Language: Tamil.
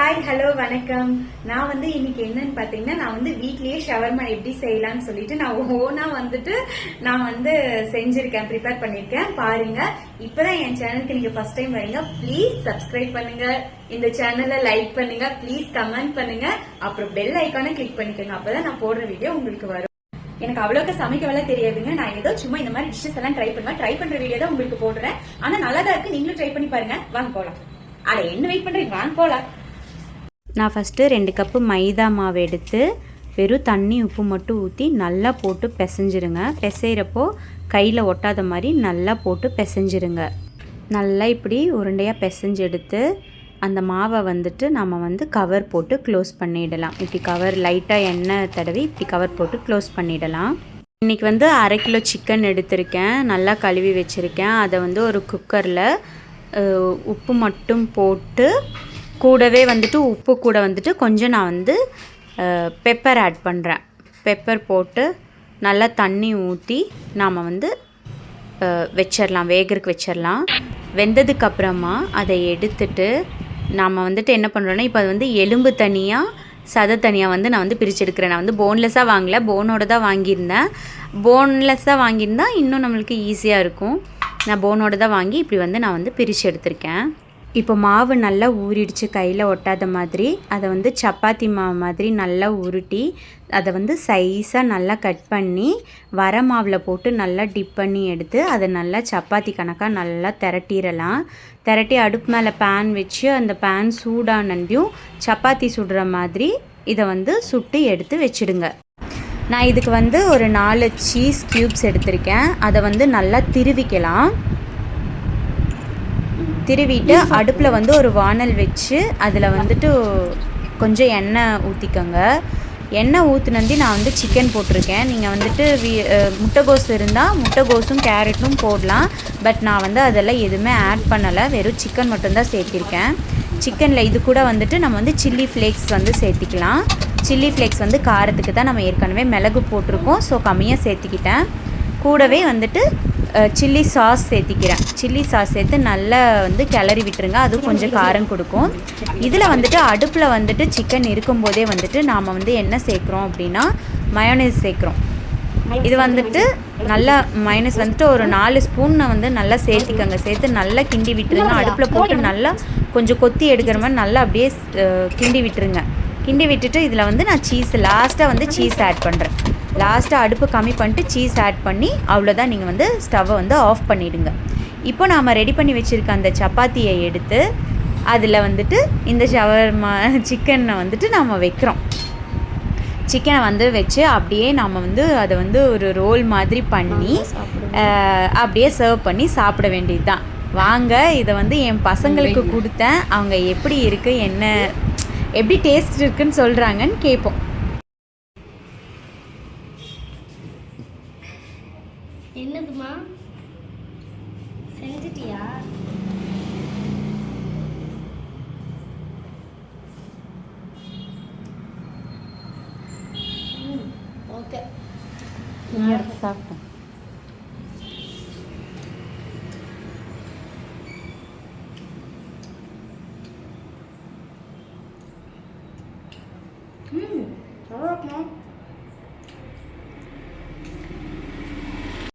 ஹாய் ஹலோ வணக்கம். நான் இன்னைக்கு என்னன்னு பாத்தீங்கன்னா, நான் வீட்லயே ஷவர்மா எப்படி செய்யலாம்னு சொல்லிட்டு நான் ஓனா நான் செஞ்சிருக்கேன், ப்ரிப்பேர் பண்ணிருக்கேன். பாருங்க. இப்பதான் என் சேனலுக்கு நீங்க ஃபர்ஸ்ட் டைம் வரீங்க, ப்ளீஸ் சப்ஸ்கிரைப் பண்ணுங்க, இந்த சேனலை லைக் பண்ணுங்க, ப்ளீஸ் கமெண்ட் பண்ணுங்க, அப்புறம் பெல் ஐக்கானை கிளிக் பண்ணிக்கோங்க. அப்பதான் நான் போடுற வீடியோ உங்களுக்கு வரும். எனக்கு அவ்வளவுக்கு சமைக்கவெல்லாம் தெரியாதுங்க. நான் ஏதோ சும்மா இந்த மாதிரி டிஷ்ஷஸ் எல்லாம் ட்ரை பண்ணுவேன். ட்ரை பண்ற வீடியோ தான் உங்களுக்கு போடுறேன். ஆனா நல்லா தான் இருக்கு, நீங்களும் ட்ரை பண்ணி பாருங்க. வாங்க போலாம். அட என்ன வெயிட் பண்றீங்க, வாங்க போலாம். நான் ஃபஸ்ட்டு 2 கப்பு மைதா மாவு எடுத்து வெறும் தண்ணி உப்பு மட்டும் ஊற்றி நல்லா போட்டு பிசைஞ்சிருங்க. பிசைகிறப்போ கையில் ஒட்டாத மாதிரி நல்லா போட்டு பிசைஞ்சிருங்க. நல்லா இப்படி உருண்டையாக பிசைஞ்சு எடுத்து அந்த மாவை நம்ம கவர் போட்டு க்ளோஸ் பண்ணிடலாம். இப்படி கவர் லைட்டாக எண்ணெய் தடவி இப்படி கவர் போட்டு க்ளோஸ் பண்ணிடலாம். இன்றைக்கி 1/2 கிலோ சிக்கன் எடுத்திருக்கேன், நல்லா கழுவி வச்சுருக்கேன். அதை ஒரு குக்கரில் உப்பு மட்டும் போட்டு கூடவே உப்பு கூட கொஞ்சம் நான் பெப்பர் ஆட் பண்ணுறேன். பெப்பர் போட்டு நல்லா தண்ணி ஊற்றி நாம் வச்சிடலாம், வேகறதுக்கு வச்சிடலாம். வெந்ததுக்கப்புறமா அதை எடுத்துட்டு நாம் என்ன பண்ணுறோன்னா, இப்போ அது எலும்பு தனியாக சதை தனியாக நான் பிரித்து எடுக்கிறேன். நான் போன்லெஸ்ஸாக வாங்கலை, போனோடு தான் வாங்கியிருந்தேன். போன்லெஸ்ஸாக வாங்கியிருந்தால் இன்னும் நம்மளுக்கு ஈஸியாக இருக்கும். நான் போனோடு தான் வாங்கி இப்படி நான் பிரித்து எடுத்திருக்கேன். இப்போ மாவு நல்லா ஊறிடுச்சு, கையில் ஒட்டாத மாதிரி. அதை சப்பாத்தி மாவு மாதிரி நல்லா உருட்டி அதை சைஸாக நல்லா கட் பண்ணி வர மாவில் போட்டு நல்லா டிப் பண்ணி எடுத்து அதை நல்லா சப்பாத்தி கணக்காக நல்லா திரட்டிடலாம். திரட்டி அடுப்பு மேலே பேன் வச்சு அந்த பேன் சூடானதையும் சப்பாத்தி சுடுற மாதிரி இதை சுட்டு எடுத்து வச்சுடுங்க. நான் இதுக்கு ஒரு 4 சீஸ் க்யூப்ஸ் எடுத்திருக்கேன். அதை நல்லா திருவிக்கலாம். திருவிட்டு அடுப்பில் ஒரு வானல் வச்சு அதில் கொஞ்சம் எண்ணெய் ஊற்றிக்கோங்க. எண்ணெய் ஊற்றுனந்தி நான் சிக்கன் போட்டிருக்கேன். நீங்கள் முட்டைகோஸ் இருந்தால் முட்டைகோஸும் கேரட்டும் போடலாம். பட் நான் அதெல்லாம் எதுவுமே ஆட் பண்ணலை, வெறும் சிக்கன் மட்டும்தான் சேர்த்திருக்கேன். சிக்கனில் இது கூட நம்ம சில்லி ஃப்ளேக்ஸ் சேர்த்திக்கலாம். சில்லி ஃப்ளேக்ஸ் காரத்துக்கு தான் நம்ம ஏற்கனவே மிளகு போட்டிருக்கோம், ஸோ கம்மியாக சேர்த்திக்கிட்டேன். கூடவே சில்லி சாஸ் சேர்த்திக்கிறேன். சில்லி சாஸ் சேர்த்து நல்லா கிளறி விட்டுருங்க, அது கொஞ்சம் காரம் கொடுக்கும். இதில் அடுப்பில் சிக்கன் இருக்கும்போதே நாம் என்ன சேர்க்குறோம் அப்படின்னா மயோனைஸ் சேர்க்குறோம். இது நல்லா மயோனைஸ் ஒரு 4 ஸ்பூன் நல்லா சேர்த்திக்கங்க. சேர்த்து நல்லா கிண்டி விட்டுருங்க. அடுப்பில் போட்டு நல்லா கொஞ்சம் கொத்தி எடுக்கிற மாதிரி நல்லா அப்படியே கிண்டி விட்டுருங்க. கிண்டி விட்டுட்டு இதில் நான் சீஸ் லாஸ்ட்டாக சீஸ் ஆட் பண்ணுறேன். லாஸ்ட்டாக அடுப்பு கம்மி பண்ணிட்டு சீஸ் ஆட் பண்ணி அவ்வளோதான், நீங்கள் ஸ்டவ்வை ஆஃப் பண்ணிவிடுங்க. இப்போ நாம் ரெடி பண்ணி வச்சுருக்க அந்த சப்பாத்தியை எடுத்து அதில் இந்த ஷவர்மா சிக்கனை நாம் வைக்கிறோம். சிக்கனை வச்சு அப்படியே நாம் அதை ஒரு ரோல் மாதிரி பண்ணி அப்படியே சர்வ் பண்ணி சாப்பிட வேண்டியது தான். வாங்க, இதை என் பசங்களுக்கு கொடுத்தேன். அவங்க எப்படி இருக்குது, என்ன எப்படி டேஸ்ட் இருக்குன்னு சொல்கிறாங்கன்னு கேட்போம். என்னதுமா செஞ்சிட்டியா? ஓகே, சாப்பிட்டோம். நல்லா இருக்குமா?